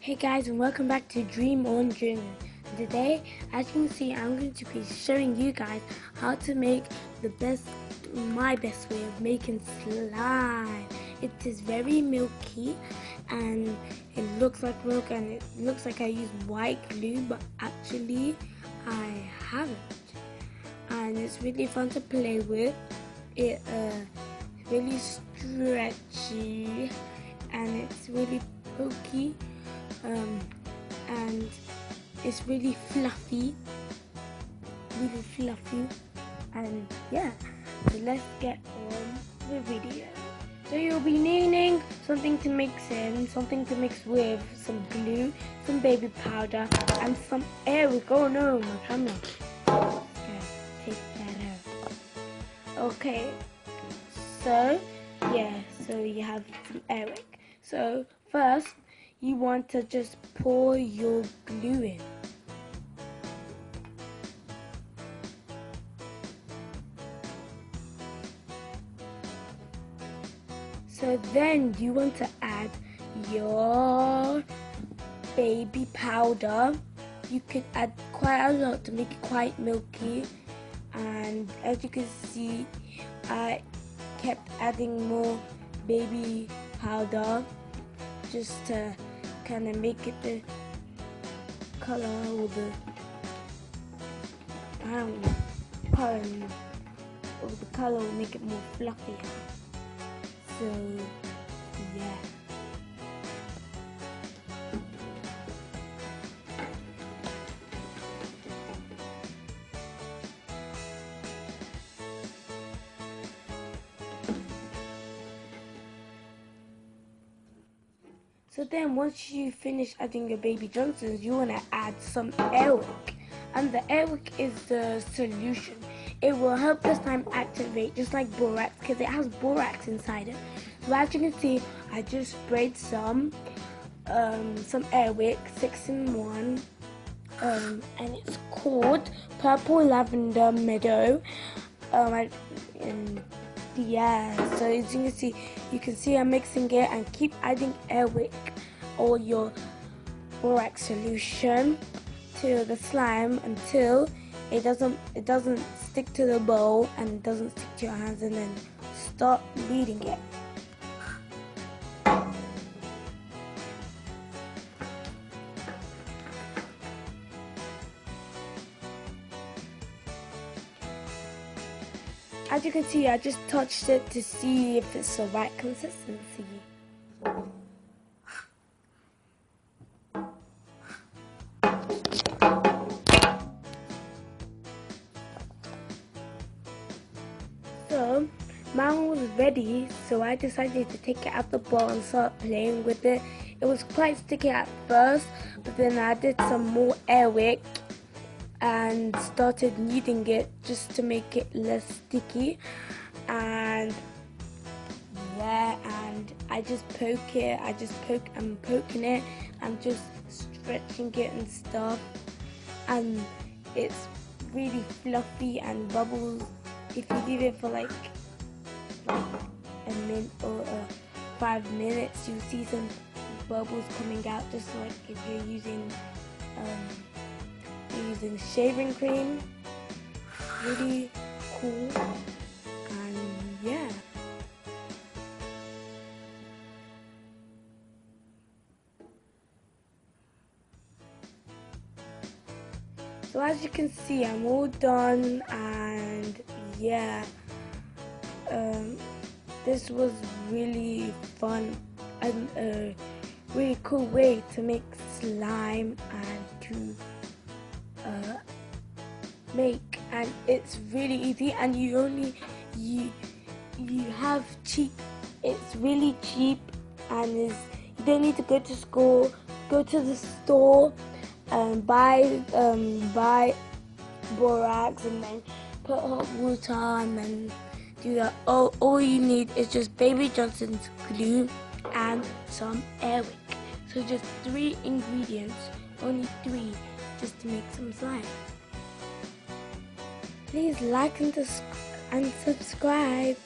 Hey guys, and welcome back to Dream On Journey. Today, as you can see, I'm going to be showing you guys how to make my best way of making slime. It is very milky and it looks like milk and it looks like I use white glue, but actually I haven't. And it's really fun to play with. It's really stretchy and it's really pokey. And it's really fluffy, and yeah, so let's get on the video. So you'll be needing something to mix in, something to mix with, some glue, some baby powder, and some air. Oh no, my camera. Okay, take that out. Okay, so yeah, so you have some airwick. So first, you want to just pour your glue in. So then you want to add your baby powder. You could add quite a lot to make it quite milky. And as you can see, I kept adding more baby powder just to kind of make it the color or the color will make it more fluffy. So yeah. So then once you finish adding your Baby Johnsons, you want to add some airwick. And the airwick is the solution. It will help the slime activate just like borax because it has borax inside it. So as you can see, I just sprayed some airwick 6-in-1. And it's called Purple Lavender Meadow. Yeah, so as you can see I'm mixing it and keep adding airwick or your borax solution to the slime until it doesn't stick to the bowl and it doesn't stick to your hands, and then start kneading it. As you can see, I just touched it to see if it's the right consistency. So, mine was ready, so I decided to take it out the bowl and start playing with it. It was quite sticky at first, but then I added some more airwick and started kneading it just to make it less sticky. And yeah, and I just poke it. I'm poking it. I'm just stretching it and stuff. And it's really fluffy and bubbles. If you leave it for like a minute or 5 minutes, you'll see some bubbles coming out, just like if you're using shaving cream. Really cool. And yeah. So as you can see, I'm all done, and yeah, this was really fun and a really cool way to make slime and to make, and it's really easy, and you have cheap. It's really cheap, and you don't need to go to school. Go to the store and buy borax and then put hot water and then do that. All you need is just Baby Johnson's glue and some airwick. So just 3 ingredients, only 3, just to make some slime. Please like and subscribe.